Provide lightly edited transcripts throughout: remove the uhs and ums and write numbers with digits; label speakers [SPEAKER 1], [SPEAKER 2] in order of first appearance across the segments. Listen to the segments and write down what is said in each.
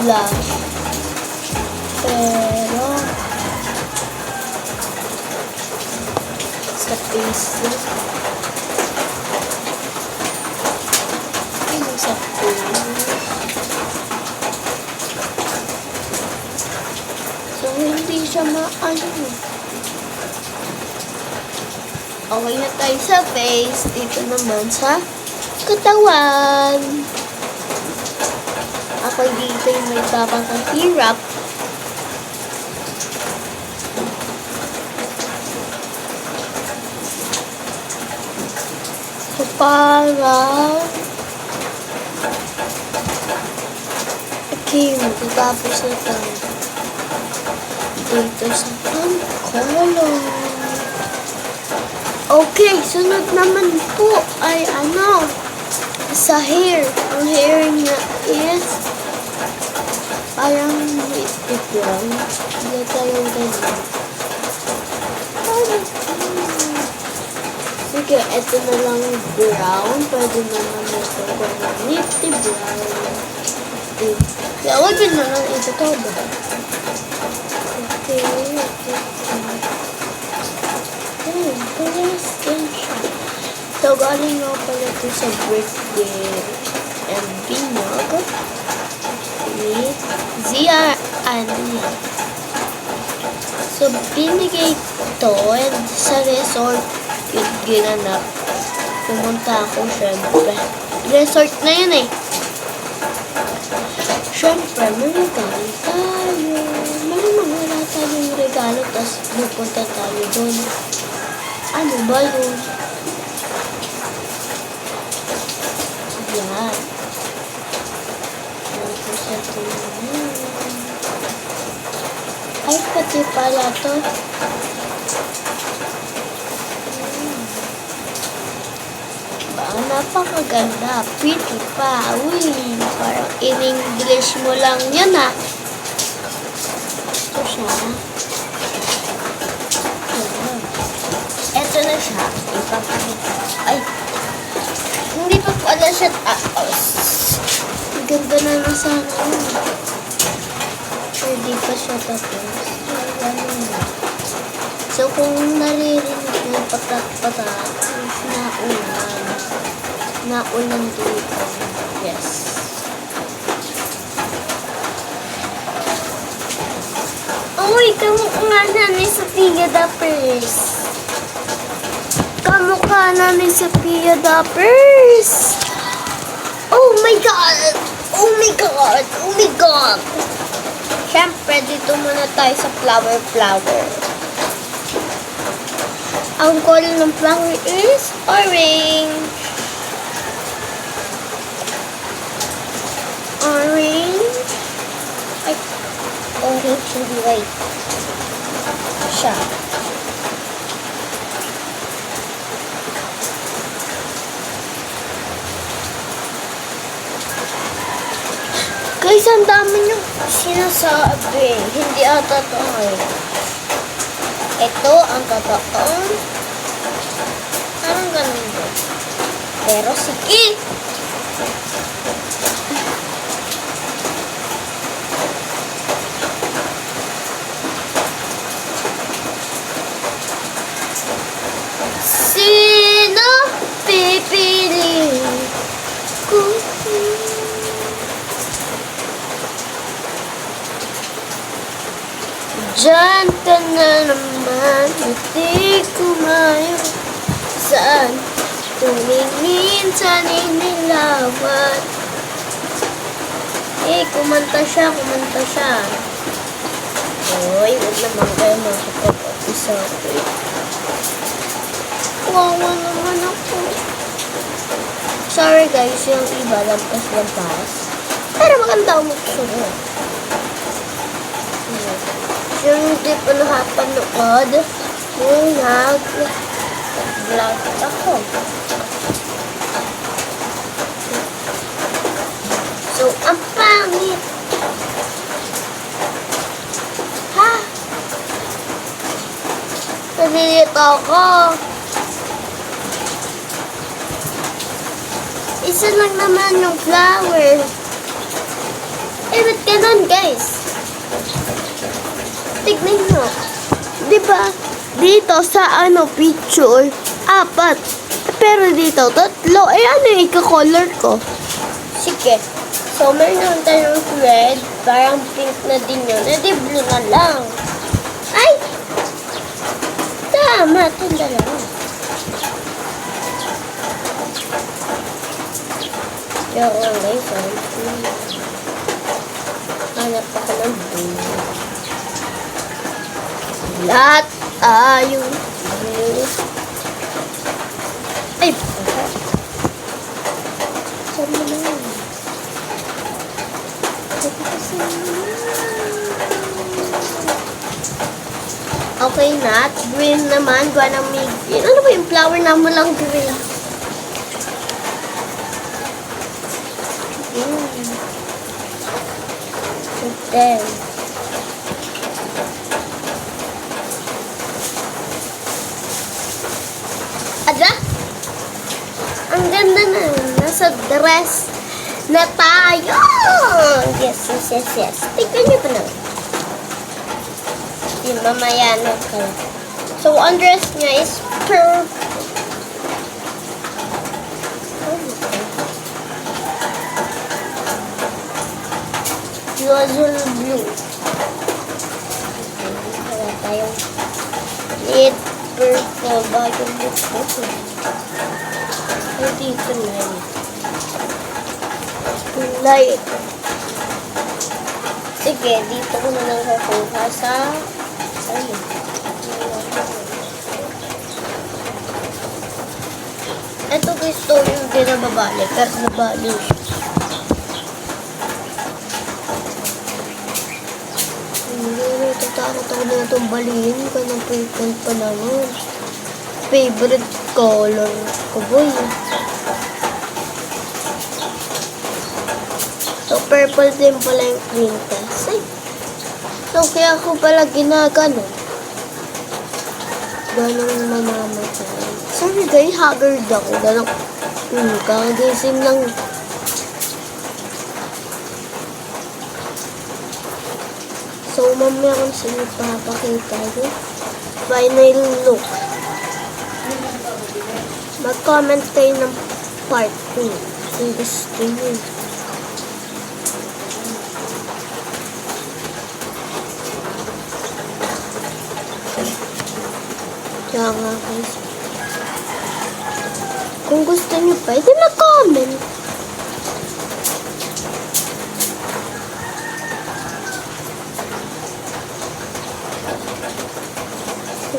[SPEAKER 1] blush. Pero sa face sa face. So, hindi siya maano. Okay na tayo sa face. Dito naman sa katawan. Ako dito yung may papakahirap. So, parang okay, magtatapos na tayo dito sa color. Okay, sunod naman po ay sa hair. Ang hair niya is parang lipstick lang. Hindi tayo ganyan. Sige, ito na lang brown. Pwede naman ito ganyan. Nifty brown. Kaya huwag yun na lang ito to. Okay. So, galing nga pala ito sa birthday and binog ni Zia Ania. So, binigay ito and sa resort yung ginanap. Pumunta ako, syempre. Resort na yun eh. Syempre, may regalo tayo. Malamang wala tayong regalo, tapos pupunta tayo doon. Ano ba yun? Yan. Tapos ito yun. Ay, pati pala to. Napakaganda. Pretty pa. Uy, parang in-English mo lang yan ah. Ito siya. Ito na siya. Ipapakita. Ay. Hindi pa pala siya taos. Ang ganda na na sana. Hindi pa siya tapos. So, kung naririnig mo patat-patat, naulan dito. Yes. Uy, kamukha na ni Sophia Dappers. Kamukha na ni Sophia Dappers. Oh my God! Oh my God! Oh my God! Siyempre, dito muna tayo sa flower. Ang color ng flower is orange. Orange, hindi white. Siya. Guys, ang dami nyo sinasabi. Hindi ata ito eh. Ito ang totoo. Parang ganun doon. Pero sige. Sino pipili ko? Diyan ka na naman, hindi kumayo. Saan tumingin sa ninilawan? Kumanta siya. Uy, huwag naman kayo makapag-office ako. Wawa naman ako. Sorry guys, yung iba lampas. Pero maganda ang magsusunod. Yung hindi pa nakapanood, yung nag-vlog ako. So, ang pangit. Ha? Nalilito ako. Isa lang naman yung flower. ba't ganun, guys? Tignan nyo. Diba, dito sa picture, 4. Pero dito, 3. Eh, ano yung ika-color ko? Sige. So, meron naman tayong red. Parang pink na din yun. Eh, di blue na lang. Ay! Tama, ito dalawa. Yung online, sorry. Hanap ako ng blue. Lahat tayo blue. Ay! Saan mo na yun? Okay na. Green naman. Gawa ng may green. Ano ba yung flower na mo lang green? Then, ada? Ang ganda na. Nasa dress na tayo. Yes. Tignan niyo pa na. Yung mamaya na kayo. So, ang dress niya is purple. Azul blue. Wala tayong red purple ba yung purple? Ay, dito na yun. Light. Sige, dito ko na lang kakuha sa ayun. Ito gusto yung pinababali, pero nabali. Natatakot ako na itong balihin ka ng purple pa naman. Favorite color ko, boy. So, purple din pala yung princess. Ay. So, kaya ako pala ginagano. Ganong mamamatay. Sorry guys, haggard ako. Ganong, kakagising lang. So, mamaya kung sino papakita yun. Final look. Mag-comment kayo ng part 2. Kung gusto nyo. Kaya nga guys. Kung gusto nyo pa, edi mag-comment.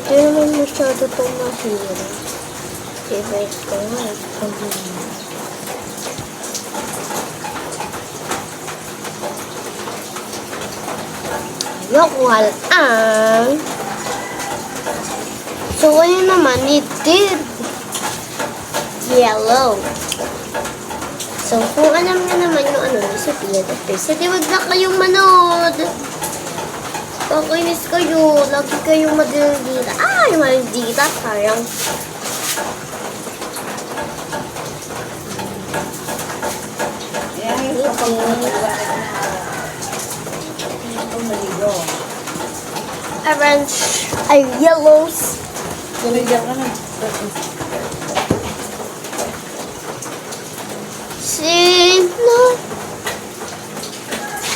[SPEAKER 1] Hindi naman masyado itong mahirap. Favorite ko nga. Yokwal ang. So, ngayon naman, it did yellow. So, kung alam nyo naman yung sa Sophia the Face, hindi wag na kayong manood. Pakinis kayo. Lagi kayong madildita. Ay, madildita. Parang orange ay yellows. Sino?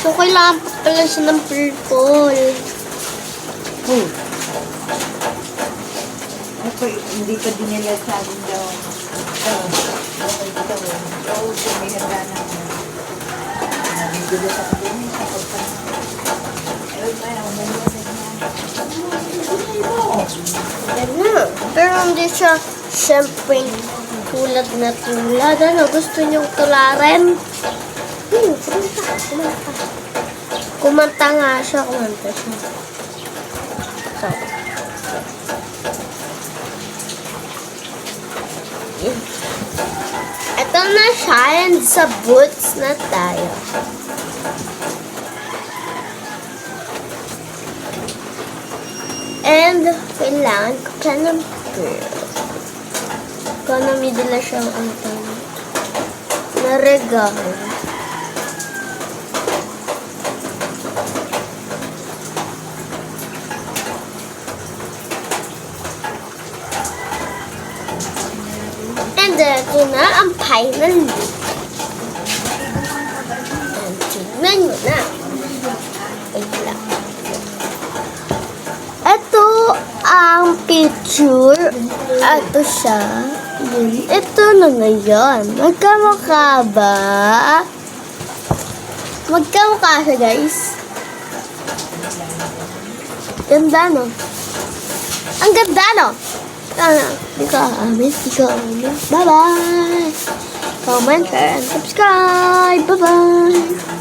[SPEAKER 1] So, kailangan pa pala siya ng purple.
[SPEAKER 2] Okay, hindi pa din nila sabi daw. Okay, dito. Oo, may handa na. Nabigulo sa kanya sa pagpapalala. Ayun, ayaw, naliwas na.
[SPEAKER 1] Ganun. Pero hindi siya, syempre, tulad na tulad. Ano, gusto niyong tularan? Kumanta. Kumanta nga siya, kumanta siya. So. Ito na siya, and sa boots na tayo. And, kailangan ko siya ng pearl. Kung namidala siyang na regalo. Ito na ang final look. And tignan nyo na. Wait lang. Ito ang picture. Ito siya. Yun. Ito na ngayon. Magkamukha ba? Magkamukha siya, guys. Ganda, no? Ang ganda, no? Di ko amin. Bye-bye! Comment, share, and subscribe. Bye-bye!